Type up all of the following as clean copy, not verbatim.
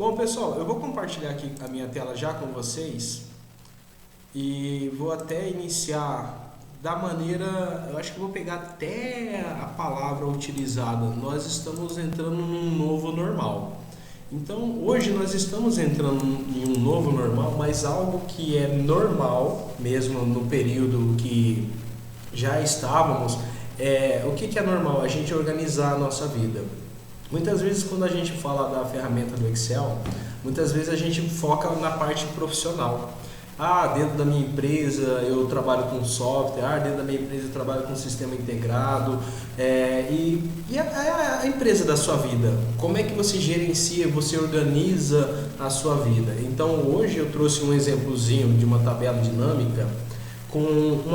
Bom, pessoal, eu vou compartilhar aqui a minha tela já com vocês e vou até iniciar da maneira, eu acho que vou pegar até a palavra utilizada. Nós estamos entrando num novo normal. Então, hoje nós estamos entrando em um novo normal, mas algo que é normal, mesmo no período que já estávamos, o que é normal? A gente organizar a nossa vida. Muitas vezes quando a gente fala da ferramenta do Excel, muitas vezes a gente foca na parte profissional. Dentro da minha empresa eu trabalho com software, dentro da minha empresa eu trabalho com sistema integrado. E a empresa da sua vida? Como é que você gerencia, você organiza a sua vida? Então hoje eu trouxe um exemplozinho de uma tabela dinâmica com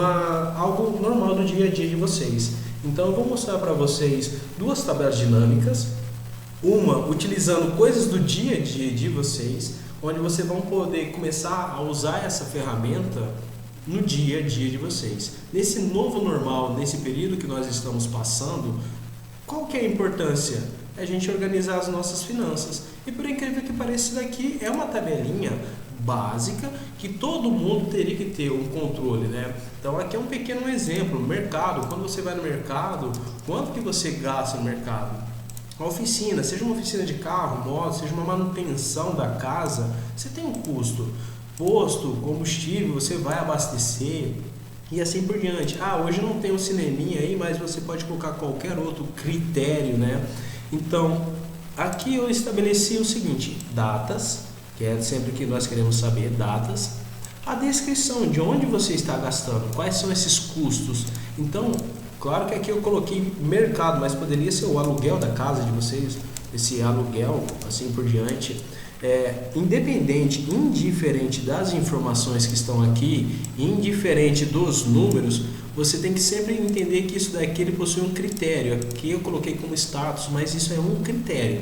algo normal do dia a dia de vocês. Então eu vou mostrar para vocês duas tabelas dinâmicas, uma utilizando coisas do dia a dia de vocês, onde vocês vão poder começar a usar essa ferramenta no dia a dia de vocês. Nesse novo normal, nesse período que nós estamos passando, qual que é a importância? É a gente organizar as nossas finanças. E por incrível que pareça, isso daqui é uma tabelinha básica que todo mundo teria que ter um controle, né? Então aqui é um pequeno exemplo, mercado. Quando você vai no mercado, quanto que você gasta no mercado? A oficina, seja uma oficina de carro, moto, seja uma manutenção da casa, você tem um custo. Posto, combustível, você vai abastecer e assim por diante. Hoje não tem um cineminha aí, mas você pode colocar qualquer outro critério, né? Então, aqui eu estabeleci o seguinte: datas, que é sempre que nós queremos saber, datas, a descrição de onde você está gastando, quais são esses custos. Então, claro que aqui eu coloquei mercado, mas poderia ser o aluguel da casa de vocês, esse aluguel, assim por diante. Independente, indiferente das informações que estão aqui, indiferente dos números, você tem que sempre entender que isso daqui ele possui um critério. Aqui eu coloquei como status, mas isso é um critério.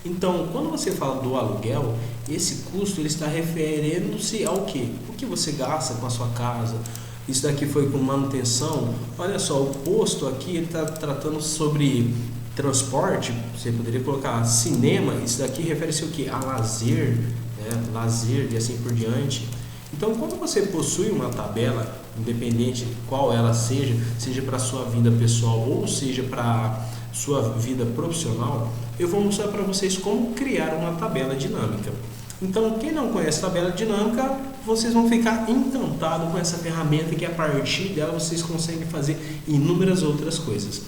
Então, quando você fala do aluguel, esse custo ele está referindo-se ao quê? O que você gasta com a sua casa. Isso daqui foi com manutenção. Olha só, o posto aqui ele está tratando sobre transporte. Você poderia colocar cinema. Isso daqui refere-se ao quê? A lazer, né? Lazer e assim por diante. Então, quando você possui uma tabela, independente de qual ela seja para a sua vida pessoal ou seja para sua vida profissional, eu vou mostrar para vocês como criar uma tabela dinâmica. Então, quem não conhece tabela dinâmica, vocês vão ficar encantados com essa ferramenta que a partir dela vocês conseguem fazer inúmeras outras coisas.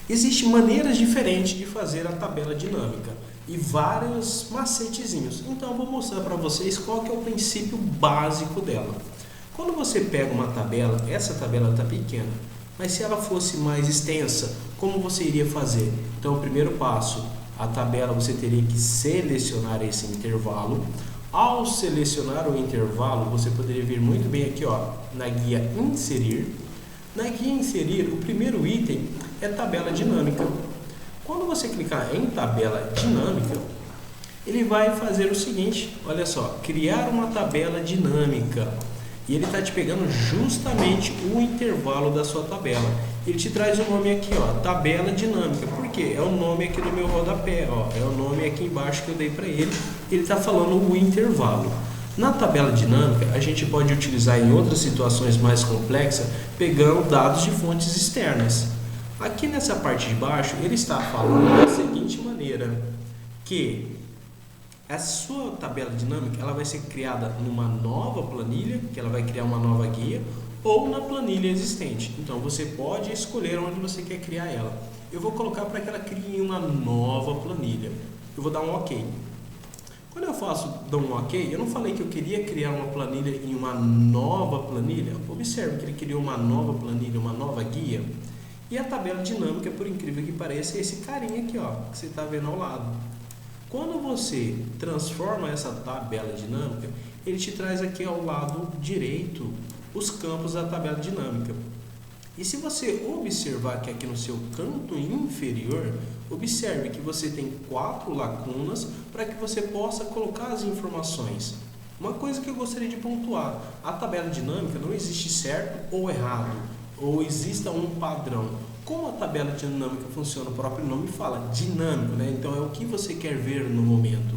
Existem maneiras diferentes de fazer a tabela dinâmica e vários macetezinhos. Então, eu vou mostrar para vocês qual que é o princípio básico dela. Quando você pega uma tabela, essa tabela está pequena, mas se ela fosse mais extensa, como você iria fazer? Então, o primeiro passo, a tabela você teria que selecionar esse intervalo. Ao selecionar o intervalo, você poderia vir muito bem aqui, na guia inserir. Na guia inserir, o primeiro item é tabela dinâmica. Quando você clicar em tabela dinâmica, ele vai fazer o seguinte, olha só, criar uma tabela dinâmica. E ele está te pegando justamente o intervalo da sua tabela. Ele te traz o nome aqui, tabela dinâmica. Por quê? É o nome aqui do meu rodapé, é o nome aqui embaixo que eu dei para ele. Ele está falando o intervalo. Na tabela dinâmica, a gente pode utilizar em outras situações mais complexas, pegando dados de fontes externas. Aqui nessa parte de baixo, ele está falando da seguinte maneira, que a sua tabela dinâmica ela vai ser criada numa nova planilha, que ela vai criar uma nova guia, ou na planilha existente. Então você pode escolher onde você quer criar ela. Eu vou colocar para que ela crie uma nova planilha. Eu vou dar um OK. Quando eu dou um OK, eu não falei que eu queria criar uma planilha em uma nova planilha. Observe que ele criou uma nova planilha, uma nova guia. E a tabela dinâmica, por incrível que pareça, é esse carinha aqui, que você está vendo ao lado. Quando você transforma essa tabela dinâmica, ele te traz aqui ao lado direito os campos da tabela dinâmica. E se você observar que aqui no seu canto inferior, observe que você tem 4 lacunas para que você possa colocar as informações. Uma coisa que eu gostaria de pontuar, a tabela dinâmica não existe certo ou errado, ou exista um padrão. Como a tabela dinâmica funciona, o próprio nome fala, dinâmico, né? Então é o que você quer ver no momento.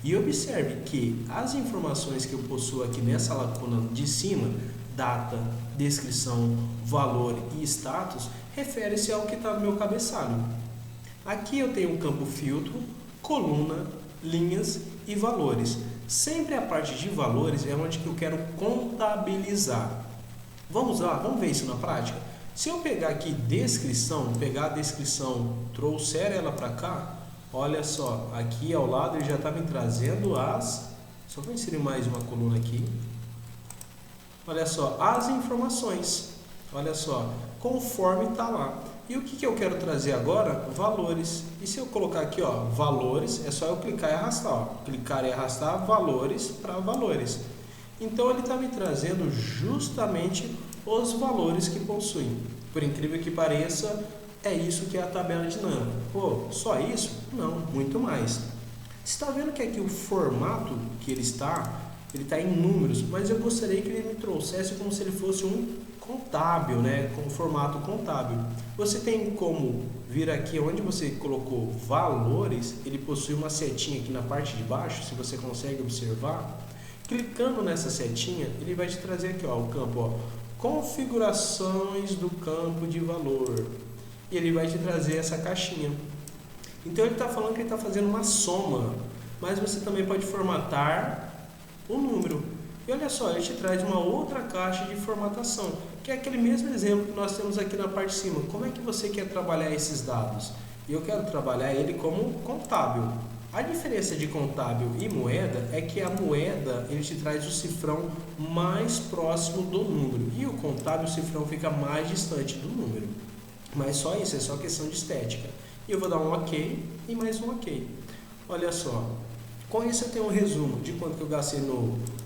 E observe que as informações que eu possuo aqui nessa lacuna de cima, data, descrição, valor e status, refere-se ao que está no meu cabeçalho. Aqui eu tenho um campo filtro, coluna, linhas e valores. Sempre a parte de valores é onde que eu quero contabilizar. Vamos lá, vamos ver isso na prática? Se eu pegar aqui descrição, pegar a descrição, trouxer ela para cá, olha só, aqui ao lado ele já está me trazendo as... Só vou inserir mais uma coluna aqui. Olha só, as informações. Olha só, conforme está lá. E o que eu quero trazer agora? Valores. E se eu colocar aqui, ó, valores, é só eu clicar e arrastar. Ó. Clicar e arrastar valores para valores. Então ele está me trazendo justamente os valores que possuem. Por incrível que pareça, é isso que é a tabela dinâmica. Pô, só isso? Não, muito mais. Você está vendo que aqui o formato que ele está em números, mas eu gostaria que ele me trouxesse como se ele fosse um contábil, né? Com formato contábil. Você tem como vir aqui onde você colocou valores, ele possui uma setinha aqui na parte de baixo, se você consegue observar. Clicando nessa setinha, ele vai te trazer aqui, ó, o campo, ó, configurações do campo de valor. E ele vai te trazer essa caixinha. Então ele está falando que ele está fazendo uma soma, mas você também pode formatar o número. E olha só, ele te traz uma outra caixa de formatação, que é aquele mesmo exemplo que nós temos aqui na parte de cima. Como é que você quer trabalhar esses dados? Eu quero trabalhar ele como contábil. A diferença de contábil e moeda é que a moeda ele te traz o cifrão mais próximo do número e o contábil, o cifrão fica mais distante do número. Mas só isso, é só questão de estética. E eu vou dar um OK e mais um OK. Olha só, com isso eu tenho um resumo de quanto que eu gastei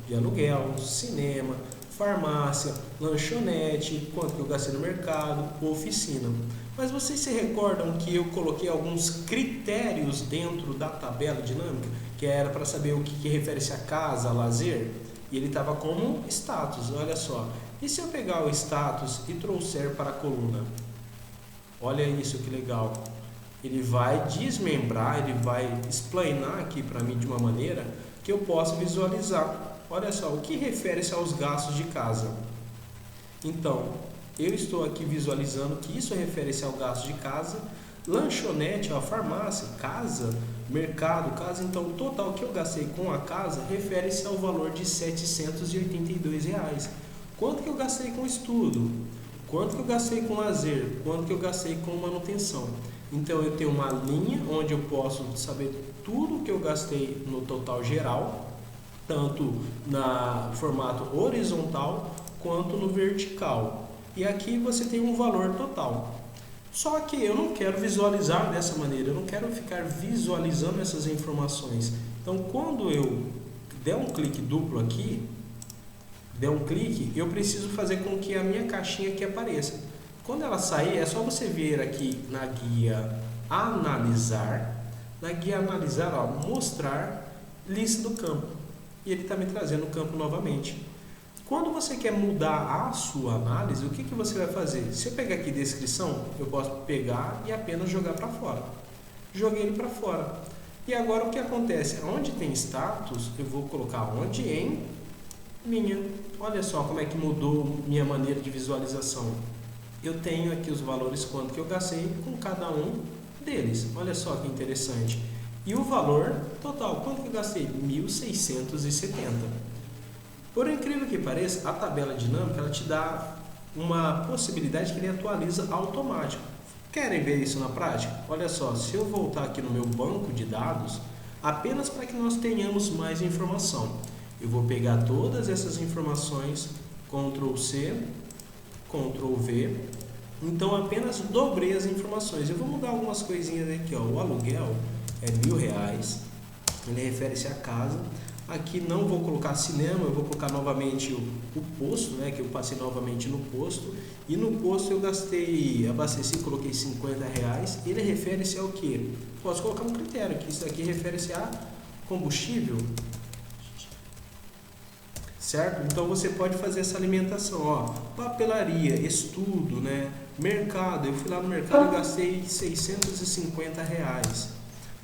de aluguel, cinema, farmácia, lanchonete, quanto que eu gastei no mercado, oficina. Mas vocês se recordam que eu coloquei alguns critérios dentro da tabela dinâmica, que era para saber o que refere-se a casa, a lazer? E ele estava como status, olha só. E se eu pegar o status e trouxer para a coluna? Olha isso que legal. Ele vai desmembrar, ele vai explanar aqui para mim de uma maneira que eu possa visualizar. Olha só, o que refere-se aos gastos de casa? Então, eu estou aqui visualizando que isso refere-se ao gasto de casa, lanchonete, a farmácia, casa, mercado, casa. Então, o total que eu gastei com a casa refere-se ao valor de R$ 782. Quanto que eu gastei com estudo? Quanto que eu gastei com lazer? Quanto que eu gastei com manutenção? Então, eu tenho uma linha onde eu posso saber tudo que eu gastei no total geral, tanto no formato horizontal quanto no vertical. E aqui você tem um valor total. Só que eu não quero visualizar dessa maneira, eu não quero ficar visualizando essas informações. Então, quando eu der um clique duplo aqui, eu preciso fazer com que a minha caixinha aqui apareça. Quando ela sair, é só você vir aqui na guia analisar. Na guia analisar, ó, mostrar lista do campo. E ele está me trazendo o campo novamente. Quando você quer mudar a sua análise, o que você vai fazer? Se eu pegar aqui descrição, eu posso pegar e apenas jogar para fora. Joguei ele para fora. E agora o que acontece? Onde tem status, eu vou colocar onde em linha. Olha só como é que mudou minha maneira de visualização. Eu tenho aqui os valores, quanto que eu gastei com cada um deles. Olha só que interessante. E o valor total, quanto que eu gastei? 1.670. Por incrível que pareça, a tabela dinâmica ela te dá uma possibilidade que ele atualiza automático. Querem ver isso na prática? Olha só, se eu voltar aqui no meu banco de dados, apenas para que nós tenhamos mais informação, eu vou pegar todas essas informações, Ctrl C, Ctrl V, então apenas dobrei as informações. Eu vou mudar algumas coisinhas aqui, ó. O aluguel é R$1.000, ele refere-se à casa. Aqui não vou colocar cinema, eu vou colocar novamente o posto, né, que eu passei novamente no posto. E no posto eu abasteci, coloquei R$50. Ele refere-se ao que? Posso colocar um critério, que isso aqui refere-se a combustível. Certo? Então você pode fazer essa alimentação, ó, papelaria, estudo, né, mercado. Eu fui lá no mercado e gastei R$650.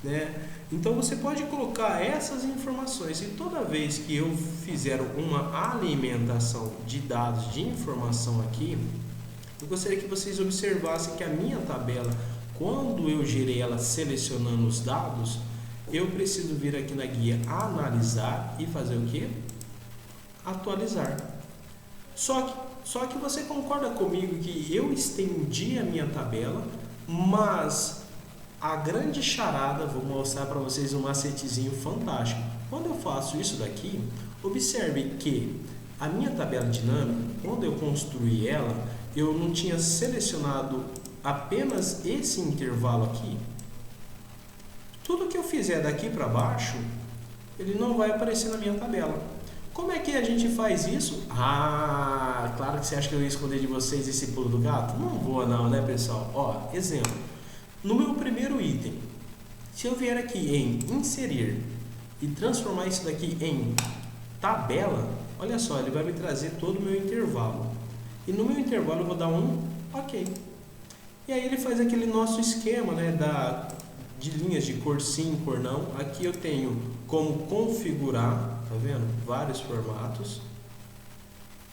né? Então você pode colocar essas informações e toda vez que eu fizer uma alimentação de dados, de informação aqui, eu gostaria que vocês observassem que a minha tabela, quando eu gerei ela selecionando os dados, eu preciso vir aqui na guia analisar e fazer o que? Atualizar. Só que você concorda comigo que eu estendi a minha tabela, mas a grande charada, vou mostrar para vocês um macetezinho fantástico. Quando eu faço isso daqui, observe que a minha tabela dinâmica, quando eu construí ela, eu não tinha selecionado apenas esse intervalo aqui. Tudo que eu fizer daqui para baixo, ele não vai aparecer na minha tabela. Como é que a gente faz isso? Ah, claro que você acha que eu ia esconder de vocês esse pulo do gato? Não vou não, né, pessoal? Ó, exemplo. No meu primeiro item, se eu vier aqui em inserir e transformar isso daqui em tabela, olha só, ele vai me trazer todo o meu intervalo. E no meu intervalo eu vou dar um OK. E aí ele faz aquele nosso esquema, né, de linhas de cor sim, cor não. Aqui eu tenho como configurar, tá vendo? Vários formatos.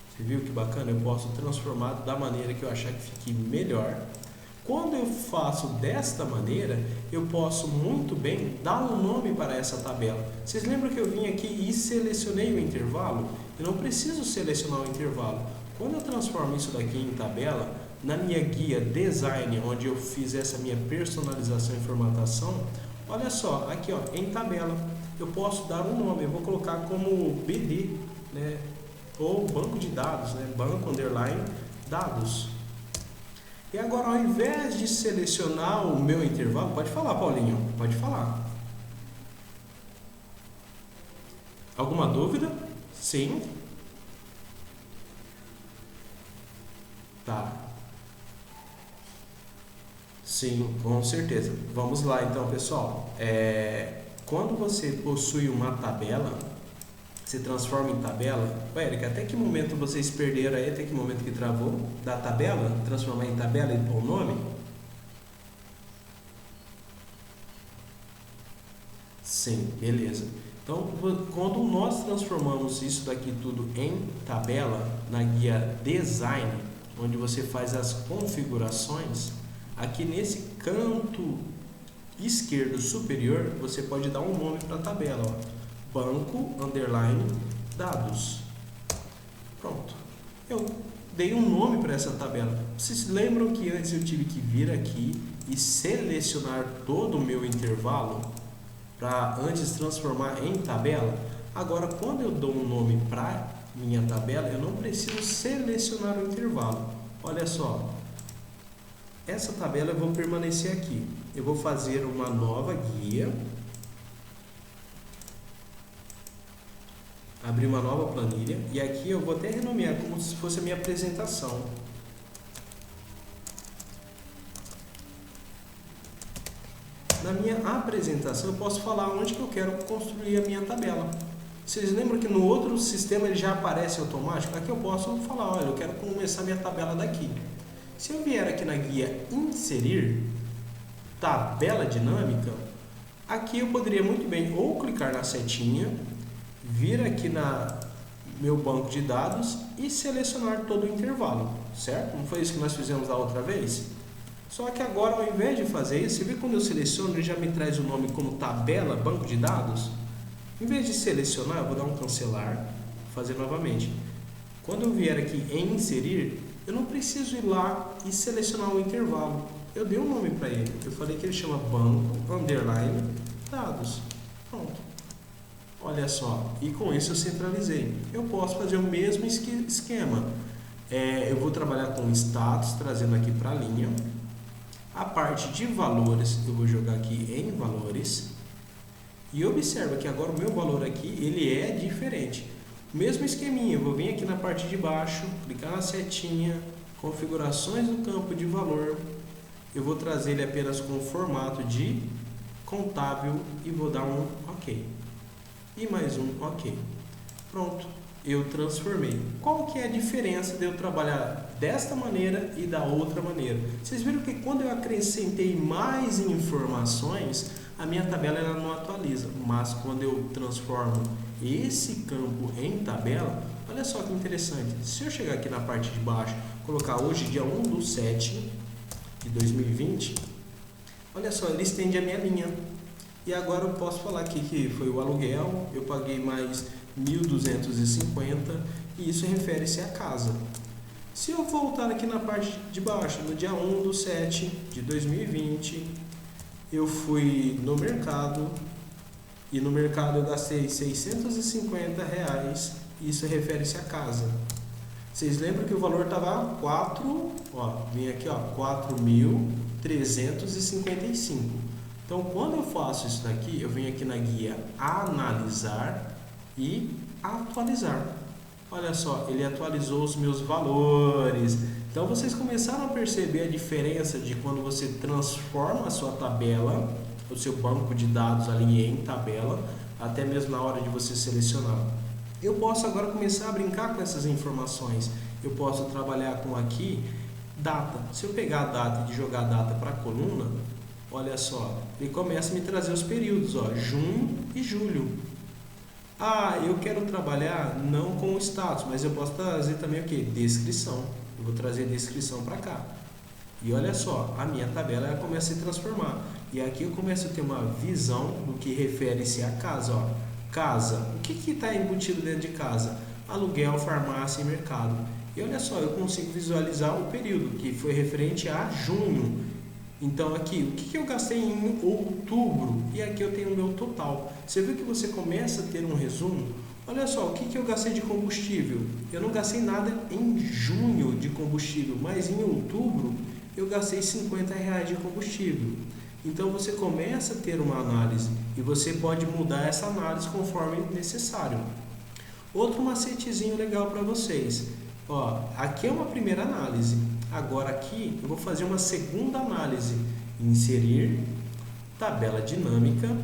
Você viu que bacana? Eu posso transformar da maneira que eu achar que fique melhor. Quando eu faço desta maneira, eu posso muito bem dar um nome para essa tabela. Vocês lembram que eu vim aqui e selecionei o intervalo? Eu não preciso selecionar o intervalo. Quando eu transformo isso daqui em tabela, na minha guia design, onde eu fiz essa minha personalização e formatação, olha só, aqui ó, em tabela, eu posso dar um nome, eu vou colocar como BD, né? Ou banco de dados, né? Banco underline dados. E agora, ao invés de selecionar o meu intervalo, pode falar, Paulinho, pode falar. Alguma dúvida? Sim. Tá. Sim, com certeza. Vamos lá então, pessoal. Quando você possui uma tabela, se transforma em tabela. Eric, até que momento vocês perderam aí? Até que momento que travou? Da tabela? Transformar em tabela e pôr o nome? Sim, beleza. Então, quando nós transformamos isso daqui tudo em tabela, na guia Design, onde você faz as configurações, aqui nesse canto esquerdo superior, você pode dar um nome para a tabela, ó. Banco underline dados. Pronto. Eu dei um nome para essa tabela. Vocês lembram que antes eu tive que vir aqui e selecionar todo o meu intervalo para antes transformar em tabela? Agora, quando eu dou um nome para minha tabela, eu não preciso selecionar o intervalo. Olha só. Essa tabela eu vou permanecer aqui. Eu vou fazer uma nova guia. Abrir uma nova planilha e aqui eu vou até renomear como se fosse a minha apresentação. Na minha apresentação eu posso falar onde que eu quero construir a minha tabela. Vocês lembram que no outro sistema ele já aparece automático? Aqui eu posso falar, olha, eu quero começar minha tabela daqui. Se eu vier aqui na guia inserir, tabela dinâmica, aqui eu poderia muito bem ou clicar na setinha, vir aqui na meu banco de dados e selecionar todo o intervalo, certo? Não foi isso que nós fizemos da outra vez? Só que agora, ao invés de fazer isso, você vê quando eu seleciono, ele já me traz o nome como tabela, banco de dados. Em vez de selecionar, eu vou dar um cancelar, fazer novamente. Quando eu vier aqui em inserir, eu não preciso ir lá e selecionar o intervalo. Eu dei um nome para ele. Eu falei que ele chama banco underline dados. Pronto. Olha só, e com isso eu centralizei. Eu posso fazer o mesmo esquema. Eu vou trabalhar com status, trazendo aqui para a linha. A parte de valores, eu vou jogar aqui em valores. E observa que agora o meu valor aqui, ele é diferente. Mesmo esqueminha, eu vou vir aqui na parte de baixo, clicar na setinha, configurações do campo de valor. Eu vou trazer ele apenas com formato de contábil e vou dar um OK. E mais um OK. Pronto, eu transformei. Qual que é a diferença de eu trabalhar desta maneira e da outra maneira? Vocês viram que quando eu acrescentei mais informações, a minha tabela ela não atualiza, mas quando eu transformo esse campo em tabela, olha só que interessante. Se eu chegar aqui na parte de baixo, colocar hoje dia 1/7 de 2020, olha só, ele estende a minha linha. E agora eu posso falar aqui que foi o aluguel, eu paguei mais 1.250 e isso refere-se à casa. Se eu voltar aqui na parte de baixo, no dia 1/7 de 2020, eu fui no mercado e no mercado eu gastei R$650 e isso refere-se à casa. Vocês lembram que o valor estava 4, ó, vem aqui, ó, 4.355. Então, quando eu faço isso daqui, eu venho aqui na guia analisar e atualizar. Olha só, ele atualizou os meus valores. Então, vocês começaram a perceber a diferença de quando você transforma a sua tabela, o seu banco de dados ali em tabela, até mesmo na hora de você selecionar. Eu posso agora começar a brincar com essas informações. Eu posso trabalhar com aqui data. Se eu pegar a data e jogar a data para a coluna, olha só, ele começa a me trazer os períodos, ó, junho e julho. Ah, eu quero trabalhar não com o status, mas eu posso trazer também o que? Descrição. Eu vou trazer a descrição para cá. E olha só, a minha tabela ela começa a se transformar. E aqui eu começo a ter uma visão do que refere-se à casa, ó. Casa, o que está embutido dentro de casa? Aluguel, farmácia e mercado. E olha só, eu consigo visualizar o período que foi referente a junho. Então aqui, o que eu gastei em outubro? E aqui eu tenho o meu total. Você viu que você começa a ter um resumo? Olha só, o que eu gastei de combustível? Eu não gastei nada em junho de combustível, mas em outubro eu gastei R$50 de combustível. Então você começa a ter uma análise e você pode mudar essa análise conforme necessário. Outro macetezinho legal para vocês. Ó, aqui é uma primeira análise. Agora aqui eu vou fazer uma segunda análise. Inserir tabela dinâmica.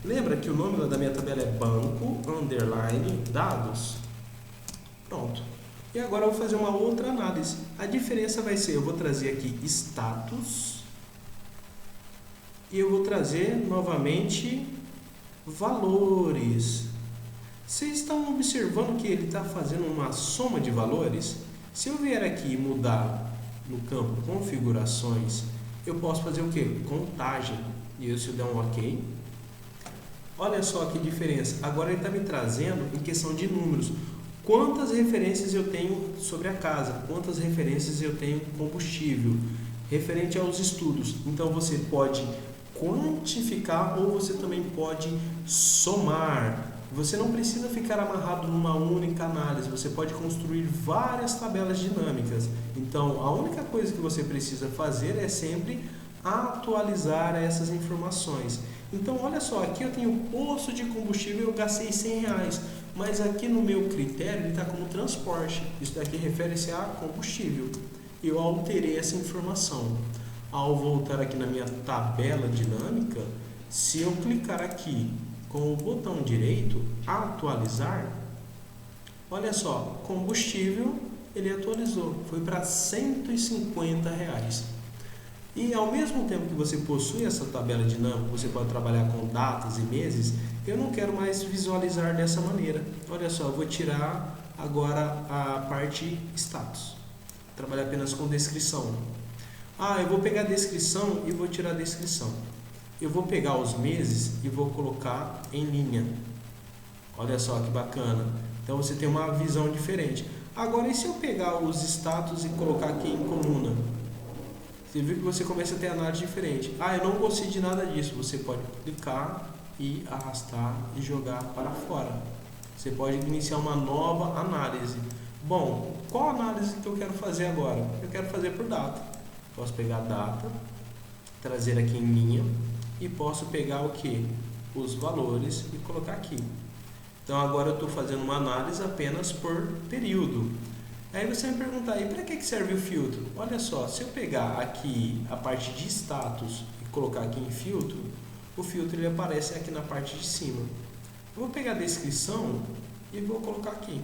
Lembra que o nome da minha tabela é banco, underline, dados. Pronto. E agora eu vou fazer uma outra análise. A diferença vai ser, eu vou trazer aqui status. E eu vou trazer novamente valores. Vocês estão observando que ele está fazendo uma soma de valores? Se eu vier aqui e mudar no campo configurações, eu posso fazer o que? Contagem. E se eu der um OK, olha só que diferença. Agora ele está me trazendo em questão de números. Quantas referências eu tenho sobre a casa? Quantas referências eu tenho combustível? Referente aos estudos. Então você pode quantificar ou você também pode somar. Você não precisa ficar amarrado numa única análise, você pode construir várias tabelas dinâmicas. Então, a única coisa que você precisa fazer é sempre atualizar essas informações. Então, olha só, aqui eu tenho posto de combustível, eu gastei R$100, mas aqui no meu critério ele está como transporte. Isso daqui refere-se a combustível. Eu alterei essa informação. Ao voltar aqui na minha tabela dinâmica, se eu clicar aqui com o botão direito, atualizar, olha só, combustível, ele atualizou, foi para R$150. E ao mesmo tempo que você possui essa tabela dinâmica, você pode trabalhar com datas e meses, eu não quero mais visualizar dessa maneira. Olha só, eu vou tirar agora a parte status, trabalhar apenas com descrição. Ah, eu vou pegar a descrição e vou tirar a descrição. Eu vou pegar os meses e vou colocar em linha. Olha só que bacana. Então você tem uma visão diferente. Agora, e se eu pegar os status e colocar aqui em coluna? Você viu que você começa a ter análise diferente. Ah, eu não gostei de nada disso. Você pode clicar e arrastar e jogar para fora. Você pode iniciar uma nova análise. Bom, qual análise que eu quero fazer agora? Eu quero fazer por data. Posso pegar a data, trazer aqui em linha. E posso pegar o que? Os valores e colocar aqui. Então agora eu estou fazendo uma análise apenas por período. Aí você vai me perguntar, e para que serve o filtro? Olha só, se eu pegar aqui a parte de status e colocar aqui em filtro, o filtro ele aparece aqui na parte de cima. Eu vou pegar a descrição e vou colocar aqui,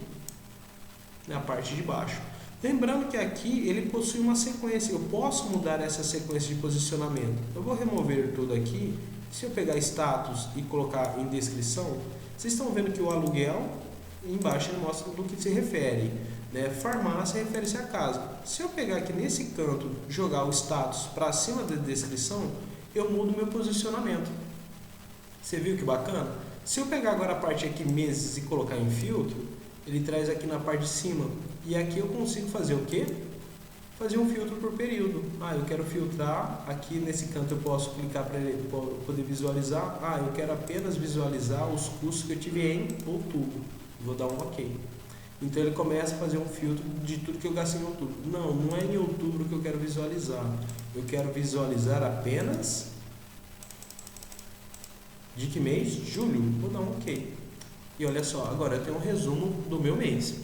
na parte de baixo. Lembrando que aqui ele possui uma sequência, eu posso mudar essa sequência de posicionamento. Eu vou remover tudo aqui Se eu pegar status e colocar em descrição, vocês estão vendo que o aluguel, embaixo ele mostra do que se refere, né? Farmácia refere-se à casa. Se eu pegar aqui nesse canto, jogar o status para cima da descrição, eu mudo meu posicionamento. Você viu que bacana? Se eu pegar agora a parte aqui meses e colocar em filtro, ele traz aqui na parte de cima. E aqui eu consigo fazer o quê? Fazer um filtro por período. Eu quero filtrar, aqui nesse canto eu posso clicar para ele poder visualizar. Eu quero apenas visualizar os custos que eu tive em outubro. Vou dar um OK. Então ele começa a fazer um filtro de tudo que eu gastei em outubro. Não é em outubro que eu quero visualizar. Eu quero visualizar apenas de que mês? Julho. Vou dar um OK. E olha só, agora eu tenho um resumo do meu mês.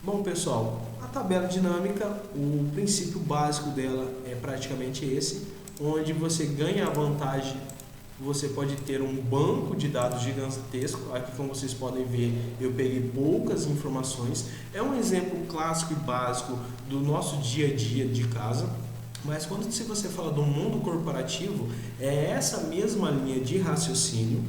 Bom, pessoal, a tabela dinâmica, o princípio básico dela é praticamente esse, onde você ganha a vantagem, você pode ter um banco de dados gigantesco. Aqui, como vocês podem ver, eu peguei poucas informações. É um exemplo clássico e básico do nosso dia a dia de casa. Mas quando você fala do mundo corporativo, é essa mesma linha de raciocínio.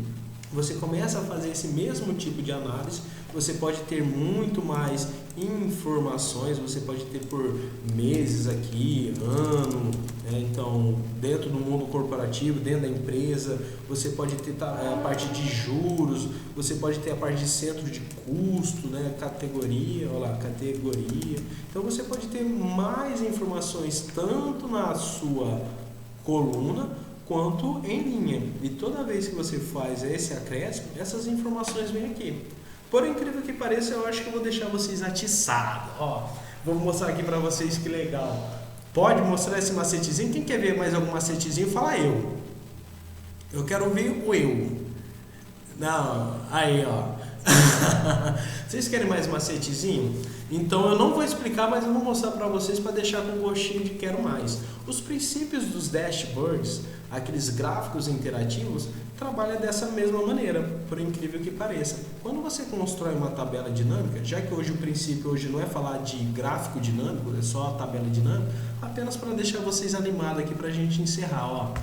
Você começa a fazer esse mesmo tipo de análise, você pode ter muito mais informações, você pode ter por meses aqui, ano, né? Então, dentro do mundo corporativo, dentro da empresa, você pode ter a parte de juros, você pode ter a parte de centro de custo, né? Categoria, olha lá, categoria. Então, você pode ter mais informações tanto na sua coluna, quanto em linha. E toda vez que você faz esse acréscimo, essas informações vêm aqui. Por incrível que pareça, eu acho que eu vou deixar vocês atiçados. Vou mostrar aqui para vocês que legal. Pode mostrar esse macetezinho? Quem quer ver mais algum macetezinho? Fala eu. Eu quero ver o eu. Não, aí Vocês querem mais macetezinho? Então eu não vou explicar, mas eu vou mostrar para vocês para deixar com gostinho de quero mais. Os princípios dos dashboards, aqueles gráficos interativos, trabalham dessa mesma maneira, por incrível que pareça. Quando você constrói uma tabela dinâmica, já que hoje o princípio não é falar de gráfico dinâmico, é só a tabela dinâmica, apenas para deixar vocês animados aqui para a gente encerrar.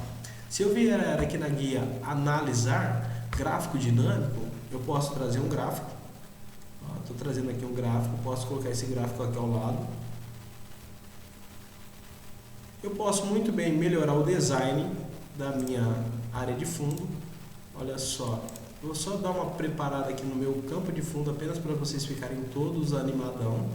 Se eu vier aqui na guia analisar gráfico dinâmico, eu posso trazer um gráfico. Estou trazendo aqui um gráfico, posso colocar esse gráfico aqui ao lado. Eu posso muito bem melhorar o design da minha área de fundo. Olha só, vou só dar uma preparada aqui no meu campo de fundo, apenas para vocês ficarem todos animadão.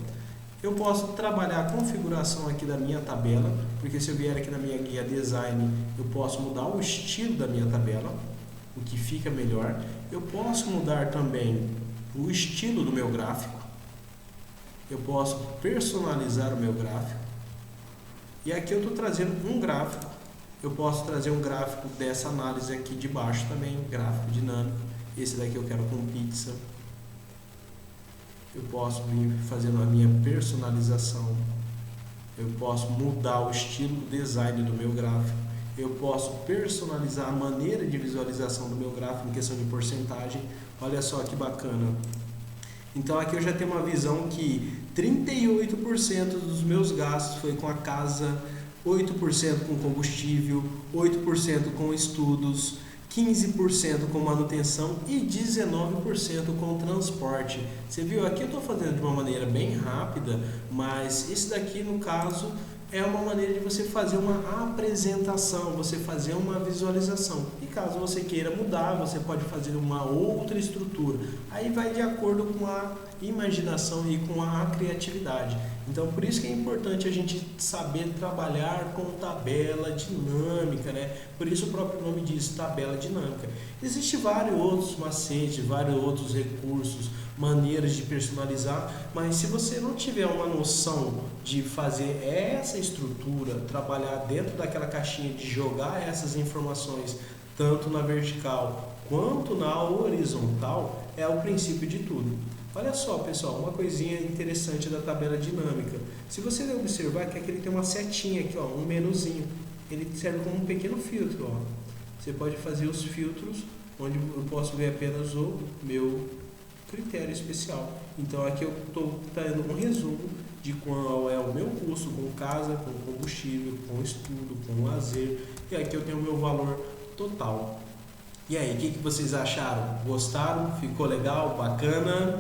Eu posso trabalhar a configuração aqui da minha tabela, porque se eu vier aqui na minha guia design, eu posso mudar o estilo da minha tabela, o que fica melhor. Eu posso mudar também o estilo do meu gráfico. Eu posso personalizar o meu gráfico. E aqui eu estou trazendo um gráfico. Eu posso trazer um gráfico dessa análise aqui de baixo também, gráfico dinâmico. Esse daqui eu quero com pizza. Eu posso vir fazendo a minha personalização. Eu posso mudar o estilo, o design do meu gráfico. Eu posso personalizar a maneira de visualização do meu gráfico em questão de porcentagem. Olha só que bacana. Então aqui eu já tenho uma visão que 38% dos meus gastos foi com a casa, 8% com combustível, 8% com estudos, 15% com manutenção e 19% com transporte. Você viu? Aqui eu estou fazendo de uma maneira bem rápida, mas esse daqui no caso é uma maneira de você fazer uma apresentação, você fazer uma visualização. E caso você queira mudar, você pode fazer uma outra estrutura. Aí vai de acordo com a imaginação e com a criatividade. Então, por isso que é importante a gente saber trabalhar com tabela dinâmica, né? Por isso o próprio nome diz tabela dinâmica. Existem vários outros macetes, vários outros recursos, maneiras de personalizar, mas se você não tiver uma noção de fazer essa estrutura, trabalhar dentro daquela caixinha de jogar essas informações tanto na vertical quanto na horizontal, é o princípio de tudo. Olha só, pessoal, uma coisinha interessante da tabela dinâmica. Se você observar que aqui ele tem uma setinha aqui, um menuzinho. Ele serve como um pequeno filtro. Você pode fazer os filtros onde eu posso ver apenas o meu critério especial. Então aqui eu estou dando um resumo de qual é o meu custo com casa, com combustível, com estudo, com lazer. E aqui eu tenho o meu valor total. E aí, o que vocês acharam? Gostaram? Ficou legal? Bacana?